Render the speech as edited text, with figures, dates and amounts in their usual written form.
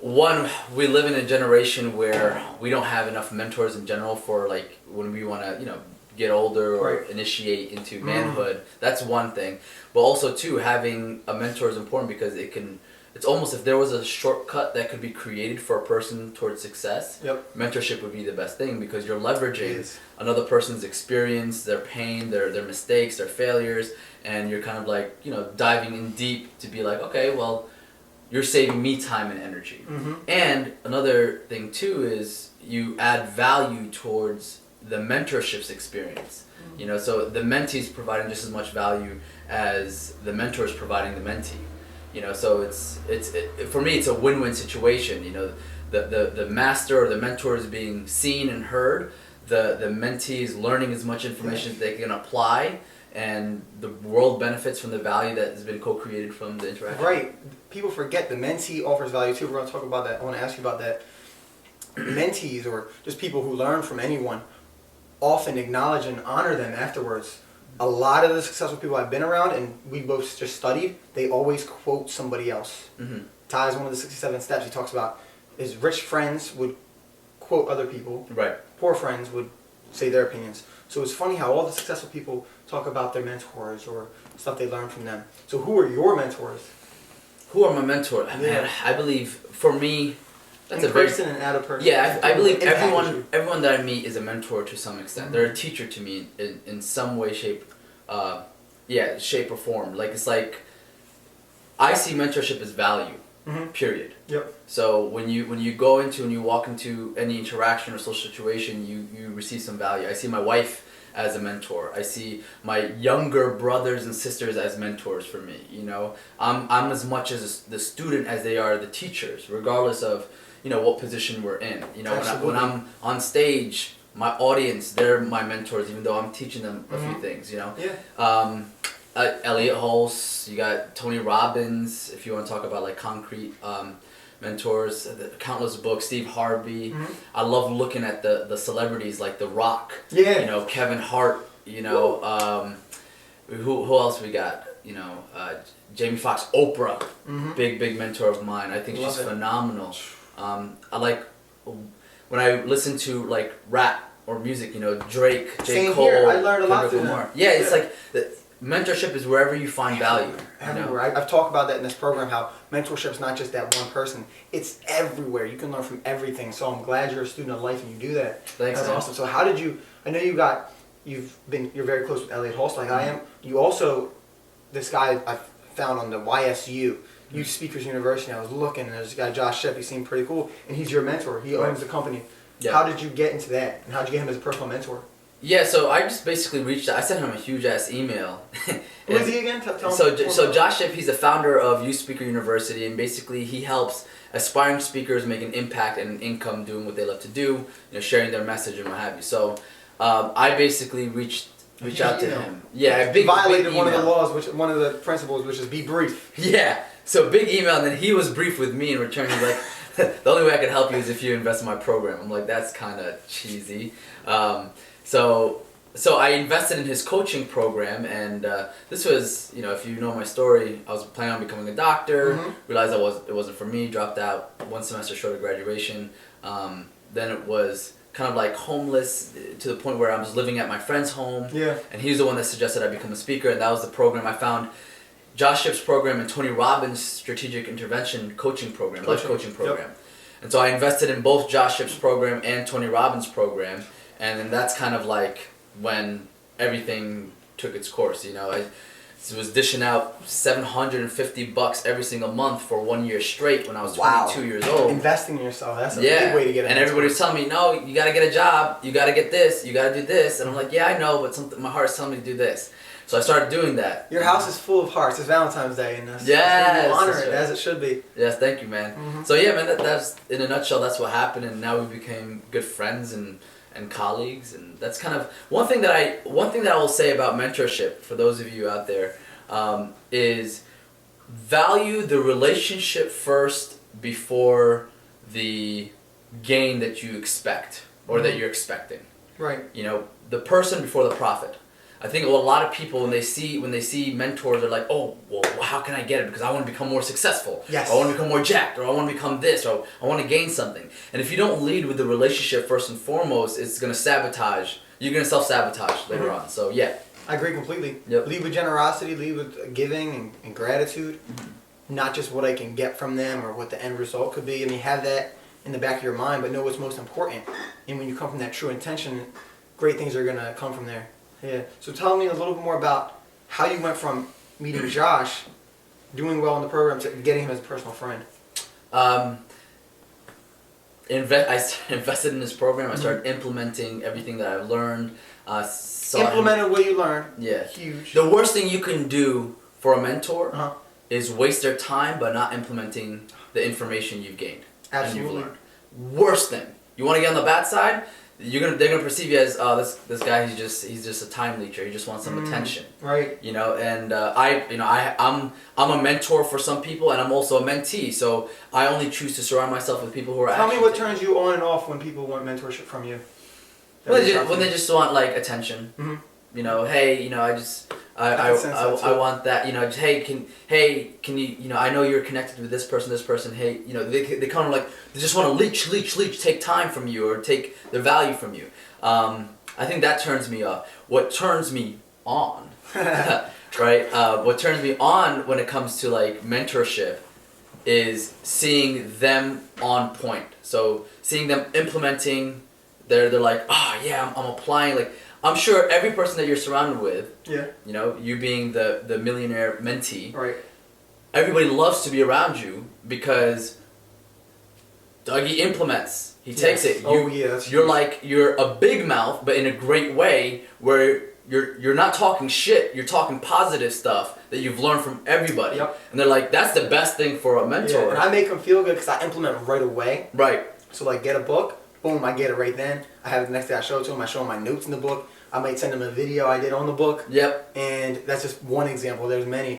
one, we live in a generation where we don't have enough mentors in general for like when we want to, get older or initiate into manhood. That's one thing. But also too, having a mentor is important because it's almost if there was a shortcut that could be created for a person towards success, mentorship would be the best thing because you're leveraging another person's experience, their pain, their mistakes, their failures, and you're kind of like, diving in deep to be like, okay, well, you're saving me time and energy. And another thing too is you add value towards the mentorship's experience. So the mentee is providing just as much value as the mentor is providing the mentee. So it's for me it's a win-win situation. The master or the mentor is being seen and heard. The mentee is learning as much information as they can apply, and the world benefits from the value that has been co-created from the interaction. Right. People forget the mentee offers value too. We're going to talk about that. I want to ask you about that. Mentees, or just people who learn from anyone, often acknowledge and honor them afterwards. A lot of the successful people I've been around, and we both just studied, they always quote somebody else. Ty's one of the 67 steps he talks about is rich friends would quote other people. Right. Poor friends would say their opinions. So it's funny how all the successful people talk about their mentors or stuff they learned from them. So who are your mentors? Who are my mentors? Man, I believe for me, that's in person and out of person. Yeah, I believe everyone that I meet is a mentor to some extent. They're a teacher to me in some way, shape or form. Like it's like I see mentorship as value. Period. Yep. So when you go into and you walk into any interaction or social situation, you receive some value. I see my wife as a mentor. I see my younger brothers and sisters as mentors for me. I'm as much as the student as they are the teachers, regardless of what position we're in. When I'm on stage, my audience, they're my mentors, even though I'm teaching them a few things. Elliot Hulse, you got Tony Robbins, if you want to talk about like concrete mentors, countless books, Steve Harvey. I love looking at the celebrities like The Rock, Kevin Hart, who else we got? Jamie Foxx, Oprah, big mentor of mine. I think she's phenomenal. I like when I listen to like rap or music, Drake, J. Cole. Here. I learned a lot from them. Yeah, it's like mentorship is wherever you find value. Everywhere. I've talked about that in this program, how mentorship is not just that one person. It's everywhere. You can learn from everything. So I'm glad you're a student of life and you do that. Thanks, That's man. awesome. So how did you, I know you're very close with Elliot Hulse like I am. You also, this guy I found on the YSU, Youth Speakers University, I was looking and there's this guy, Josh Shep, he seemed pretty cool. And he's your mentor. He owns the company. Yeah. How did you get into that? And how did you get him as a personal mentor? Yeah, so I just basically reached out. I sent him a huge ass email. Who is he again? Tell so Josh Ship, he's the founder of Youth Speaker University, and basically he helps aspiring speakers make an impact and an income doing what they love to do, sharing their message and what have you. So I basically reached out to him. Yeah, violated one of the laws, one of the principles, which is be brief. Yeah, so big email, and then he was brief with me in return. He's like, the only way I can help you is if you invest in my program. I'm like, that's kind of cheesy. So I invested in his coaching program, and this was, if you know my story, I was planning on becoming a doctor, realized it wasn't for me, dropped out one semester short of graduation. Then it was kind of like homeless to the point where I was living at my friend's home. Yeah. And he's the one that suggested I become a speaker, and that was the program I found. Josh Ship's program and Tony Robbins' strategic intervention coaching program, life coaching program. Yep. And so I invested in both Josh Ship's program and Tony Robbins' program. And then that's kind of like when everything took its course, I was dishing out $750 every single month for 1 year straight when I was 22 years old. Investing in yourself, that's a big way to get it. And everybody was telling me, no, you got to get a job, you got to get this, you got to do this. And I'm like, yeah, I know, but my heart's telling me to do this. So I started doing that. Your house is full of hearts. It's Valentine's Day, and yes, honor it as it should be. Yes, thank you, man. So yeah, man, that's in a nutshell, that's what happened, and now we became good friends and colleagues, and that's kind of one thing that I will say about mentorship for those of you out there is value the relationship first before the gain that you expect or that you're expecting. Right. The person before the profit. I think a lot of people when they see mentors are like, oh, well, how can I get it? Because I want to become more successful. Yes. Or I want to become more jacked, or I want to become this, or I want to gain something. And if you don't lead with the relationship first and foremost, it's gonna sabotage. You're gonna self-sabotage later on. So yeah. I agree completely. Yep. Lead with generosity, lead with giving and gratitude, not just what I can get from them or what the end result could be. I mean, have that in the back of your mind, but know what's most important. And when you come from that true intention, great things are going to come from there. Yeah. So tell me a little bit more about how you went from meeting Josh, doing well in the program, to getting him as a personal friend. I invested in this program. I started implementing everything that I've learned. Implemented what you learned. Yeah. Huge. The worst thing you can do for a mentor is waste their time by not implementing the information you've gained. Absolutely. And you've learned. Worst thing. You want to get on the bad side? They're gonna perceive you as this guy. He's just a time leecher. He just wants some attention. Right. You know, and I'm a mentor for some people, and I'm also a mentee. So I only choose to surround myself with people who are. Tell me what turns you on and off when people want mentorship from you. When they just want like attention. Mm-hmm. You know, hey, you know, I want that. You know, just, hey, can you know, I know you're connected with this person. Hey, you know, they kind of like they just want to leech, take time from you or take the value from you. I think that turns me off. What turns me on, right? What turns me on when it comes to like mentorship is seeing them on point. So seeing them implementing. They're like, yeah, I'm applying. Like, I'm sure every person that you're surrounded with, yeah, you know, you being the millionaire mentee, right? Everybody loves to be around you because Dougie implements. He takes it. You're a big mouth, but in a great way, where you're not talking shit. You're talking positive stuff that you've learned from everybody. Yep. And they're like, that's the best thing for a mentor. Yeah, and I make them feel good because I implement right away. Right. So like, get a book. Boom, I get it right then. I have it the next day, I show it to him. I show him my notes in the book. I might send him a video I did on the book. Yep. And that's just one example. There's many.